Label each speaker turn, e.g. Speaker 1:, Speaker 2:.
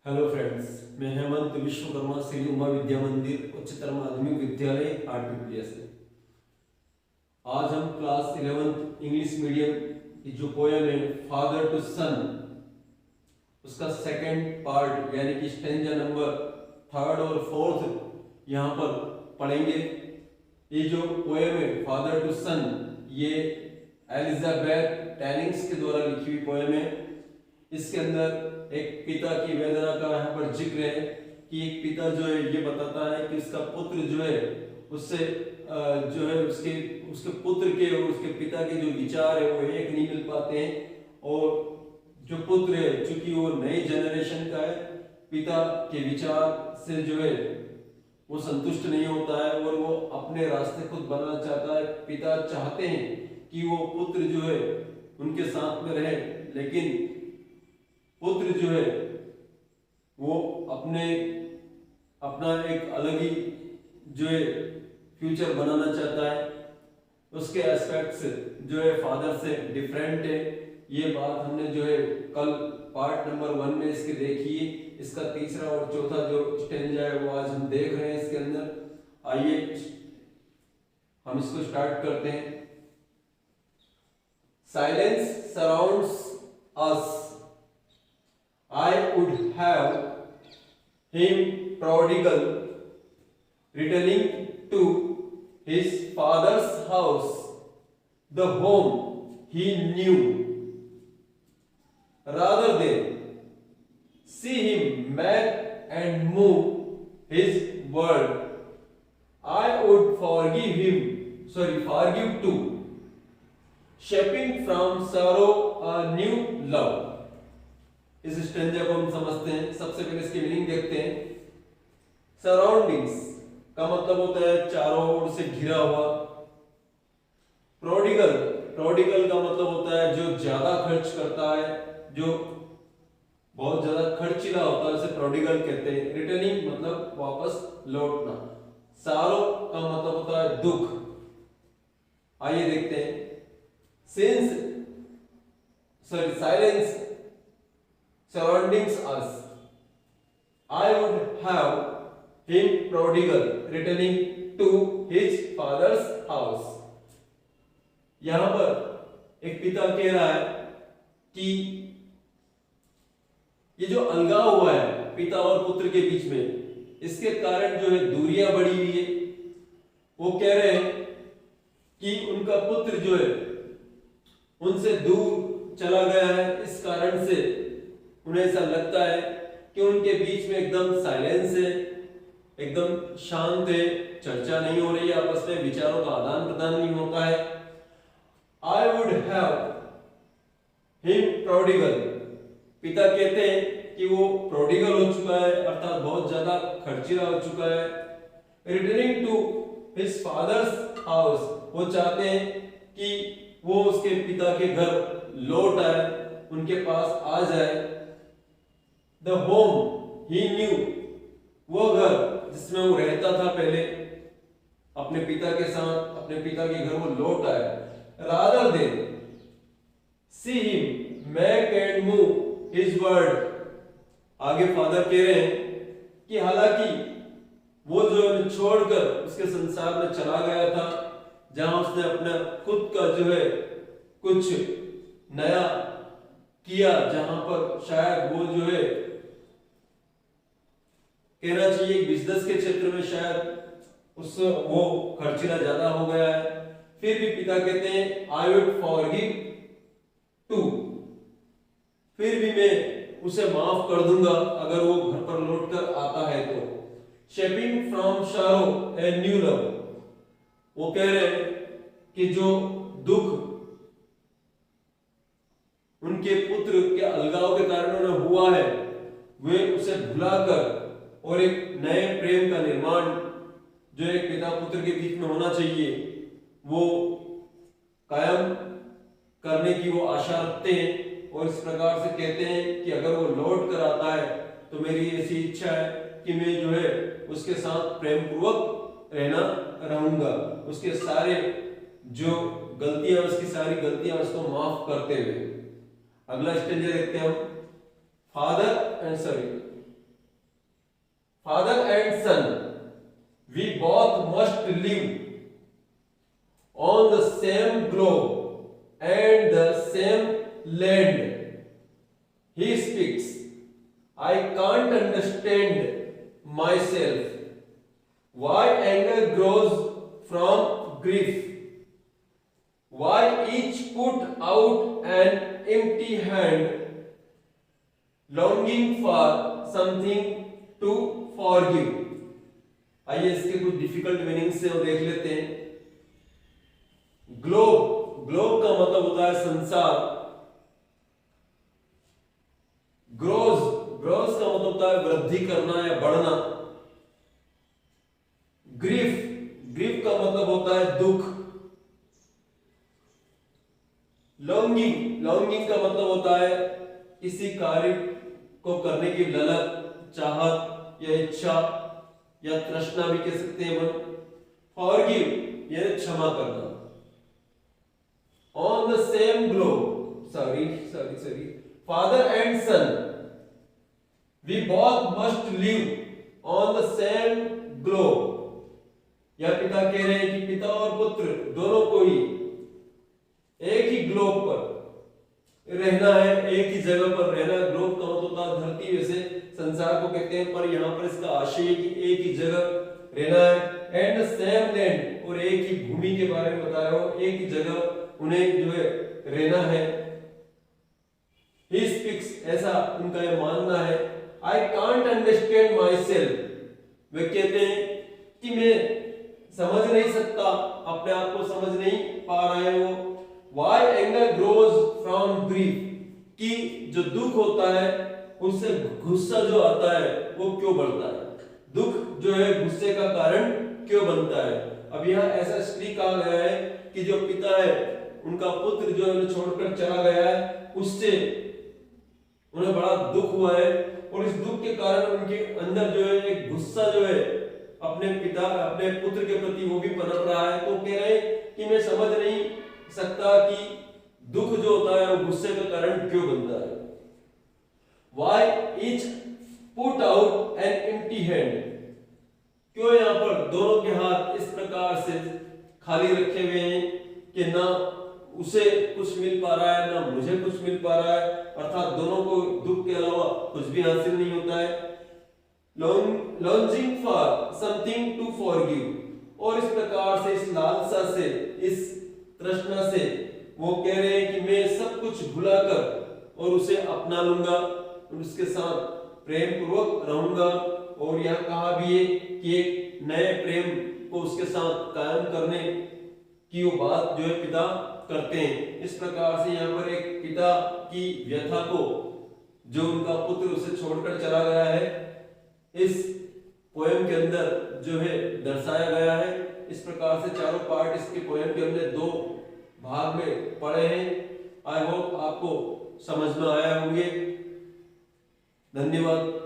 Speaker 1: Hello friends, मैं हेमंत विश्वकर्मा श्री उमा विद्या मंदिर उच्चतर माध्यमिक विद्यालय आरटीपीएस से। आज हम क्लास 11th इंग्लिश मीडियम की जो पोयम है फादर टू सन, उसका सेकंड पार्ट यानी कि स्टेंजा नंबर 3rd और 4th यहाँ पर पढ़ेंगे। ये जो पोयम है फादर टू सन, ये एलिजाबेथ टेनिंग्स के द्वारा लिखी हुई पोयम है। इसके अंदर एक पिता की वेदना का यहाँ पर जिक्र है कि एक पिता जो है ये बताता है कि उसका पुत्र जो है उससे जो है उसके पुत्र के और उसके पिता के जो विचार है वो एक नहीं मिल पाते हैं। और जो पुत्र है चूंकि वो नई जनरेशन का है, पिता के विचार से जो है वो संतुष्ट नहीं होता है और वो अपने रास्ते खुद बनाना चाहता है। पिता चाहते हैं कि वो पुत्र जो है उनके साथ में रहे, लेकिन पुत्र जो है वो अपना एक अलग ही जो है फ्यूचर बनाना चाहता है। उसके एस्पेक्ट्स जो है फादर से डिफरेंट है। ये बात हमने जो है कल पार्ट नंबर 1 में इसके देखी है। इसका तीसरा और चौथा जो स्टेंजा है वो आज हम देख रहे हैं इसके अंदर। आइए हम इसको स्टार्ट करते हैं। Silence surrounds us, I would have him prodigal returning to his father's house, the home he knew, rather than see him make and move his world. I would forgive too, shaping from sorrow a new love. इस stanza को हम समझते हैं। सबसे पहले इसकी meaning देखते हैं। सराउंडिंग्स का मतलब होता है चारों ओर से घिरा हुआ। प्रोडिगल का मतलब होता है जो ज्यादा खर्च करता है, जो बहुत ज्यादा खर्चीला होता है, उसे प्रोडिगल कहते हैं। रिटर्निंग मतलब वापस लौटना। सारो का मतलब होता है दुख। आइए देखते हैं। Silence surroundings us, I would have him prodigal returning to his father's house. यहां पर एक पिता कह रहा है कि ये जो अलगाव हुआ है पिता और पुत्र के बीच में, इसके कारण जो है दूरियां बढ़ी हुई है। वो कह रहे हैं कि उनका पुत्र जो है उनसे दूर चला गया है। इस कारण से उन्हें ऐसा लगता है कि उनके बीच में एकदम साइलेंस है, एकदम शांत है, चर्चा नहीं हो रही है, आपस में विचारों का आदान प्रदान नहीं होता है। I would have him prodigal, पिता कहते हैं कि वो प्रोडिगल हो चुका है, अर्थात बहुत ज्यादा खर्चीला हो चुका है। Returning to his father's house, वो चाहते हैं कि वो उसके पिता के घर लौट आए, उनके पास आ जाए। The home he knew, वो घर जिसमें वो रहता था पहले अपने पिता के साथ, अपने पिता के घर वो लौट आया। Rather than see him make and move his world, आगे फादर कह रहे हैं कि हालांकि वो जो छोड़कर उसके संसार में चला गया था, जहां उसने अपना खुद का जो है कुछ नया किया, जहां पर शायद वो जो है कहना चाहिए बिजनेस के क्षेत्र में शायद वो खर्चीला ज्यादा हो गया है। फिर भी पिता कहते हैं आई वुड फॉरगिव टू, फिर भी मैं उसे माफ कर दूंगा अगर वो घर पर लौटकर आता है तो। Shaping from sorrow a new love, वो कह रहे हैं कि जो दुख उनके पुत्र के अलगाव के कारण उन्हें हुआ है, वे उसे भुलाकर और एक नए प्रेम का निर्माण जो एक पिता पुत्र के बीच में होना चाहिए वो कायम करने की वो आशा रखते हैं। और इस प्रकार से कहते हैं कि अगर वो लौट कर आता है तो मेरी ऐसी इच्छा है कि मैं जो है उसके साथ प्रेम पूर्वक रहूंगा, उसके सारे जो गलतियां, उसकी सारी गलतियां उसको माफ करते हुए। अगला स्टेंजा देखते हैं हम। Father and father and son, we both must live on the same globe and the same land. He speaks, I can't understand myself. Why anger grows from grief? Why each put out an empty hand, longing for something to forgive? आइए इसके कुछ difficult meaning से हम देख लेते हैं। Globe, globe का मतलब होता है संसार। ग्रोज, ग्रोज का मतलब होता है वृद्धि करना या बढ़ना। ग्रीफ, ग्रीफ का मतलब होता है दुख। लॉन्गिंग, लॉन्गिंग का मतलब होता है किसी कार्य को करने की ललक, चाहत या इच्छा या तृष्णा भी कह सकते हैं हम। फॉरगिव यानी क्षमा करना। On the same globe, sorry father and son, we both must live on the same globe. या पिता कह रहे हैं कि पिता और पुत्र दोनों को ही एक ही ग्लोब पर रहना है, एक ही जगह पर रहना है। ग्लोब का मतलब होता है धरती, वैसे संसार को कहते हैं, पर यहाँ पर इसका आशय है कि एक ही जगह रहना है। एंड सेम लैंड, और एक ही भूमि के बारे में बता रहा हूं, एक ही जगह उन्हें जो है रहना है। He speaks, ऐसा उनका यह मानना है। I can't understand myself, वे कहते हैं कि मैं समझ नहीं सकता, अपने आप को समझ नहीं पा रहे हो। Why anger grows from grief, कि जो दुख होता है उससे गुस्सा जो आता है वो क्यों बढ़ता है, दुख जो है गुस्से का कारण क्यों बनता है। अब यहाँ ऐसा इसलिए कहा गया है कि जो पिता है उनका पुत्र जो है उन्हें छोड़कर चला गया है, उससे उन्हें बड़ा दुख हुआ है, और इस दुख के कारण उनके अंदर जो है एक गुस्सा जो है अपने पिता, अपने पुत्र के प्रति वो भी पनप रहा है। तो कह रहे हैं कि मैं समझ नहीं सकता कि दुख जो होता है वो गुस्से का कारण क्यों बनता है। Why each put out an empty hand, क्यों यहाँ पर दोनों के हाथ इस प्रकार से खाली रखे हुए हैं कि ना उसे कुछ मिल पा रहा है ना मुझे कुछ मिल पा रहा है, अर्थात दोनों को दुख के अलावा कुछ भी हासिल नहीं होता है। longing for something to forgive, और इस प्रकार से, इस लालसा से, इस तृष्णा से वो कह रहे हैं कि मैं सब कुछ भुलाकर और उसे अपना लूंगा, उसके साथ प्रेम पूर्वक रहूंगा। और यह कहा भी है कि एक नए प्रेम को उसके साथ कायम करने की वो बात जो है पिता करते हैं। इस प्रकार से यहाँ पर एक पिता की व्यथा को, जो उनका पुत्र उसे छोड़कर चला गया है, इस पोएम के अंदर जो है दर्शाया गया है। इस प्रकार से चारों पार्ट इसके पोएम के अंदर दो भाग में पढ़े हैं। आई होप आपको समझ में आया होंगे। धन्यवाद।